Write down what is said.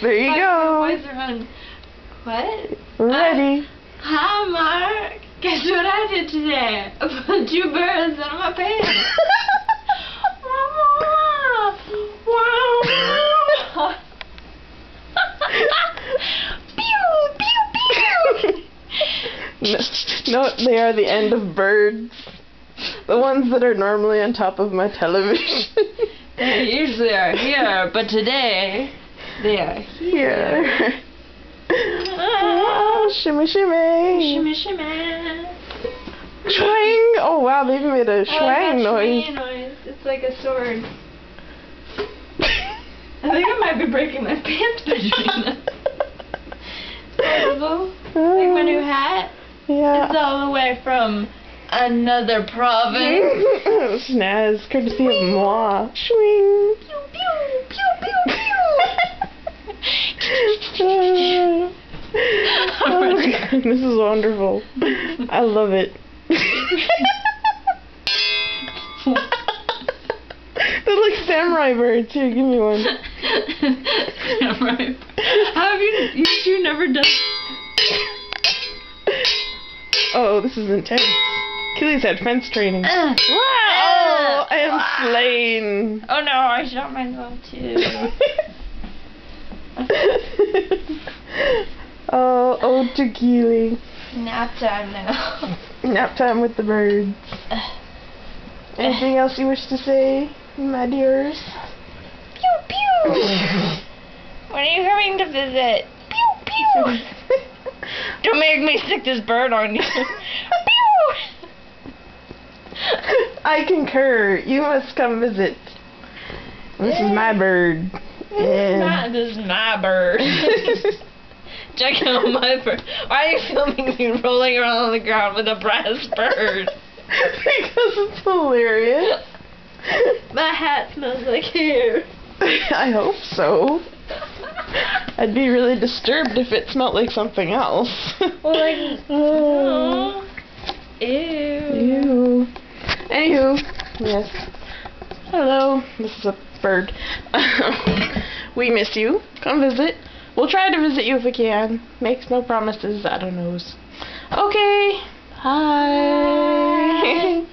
There you go. My voice around. What? Ready. Hi, Mark. Guess what I did today? I put 2 birds out of my pants. No, they are the end of birds. The ones that are normally on top of my television. They usually are here, but today they are here. Oh, shimmy, shimmy. Shimmy, shimmy. Swing! Oh wow, they even made a swang noise. Noise. It's like a sword. I think I might be breaking my pants by doing that. Like my new hat. Yeah. It's all the way from another province. Snaz, courtesy of moi. Swing! Pew, pew, pew, pew, pew. Oh my God, this is wonderful. I love it. They're like samurai birds. Here, give me one. Samurai. How have you two never done? Oh, this is intense. Keiley's had fence training. Wow! Oh, I am slain. Oh no, I shot myself too. Oh, to Keiley. Nap time now. Nap time with the birds. Anything else you wish to say, my dears? Pew pew. When are you coming to visit? Pew pew. Don't make me stick this bird on you. Pew. I concur. You must come visit. This is my bird. Yeah. This is my bird. Check out my bird. Why are you filming me rolling around on the ground with a brass bird? Because it's hilarious. My hat smells like hair. I hope so. I'd be really disturbed if it smelled like something else. Well, like, oh. Ew. Ew. Anywho, yes. Hello. This is a bird. We miss you. Come visit. We'll try to visit you if we can. Makes no promises. I don't know. Okay. Hi.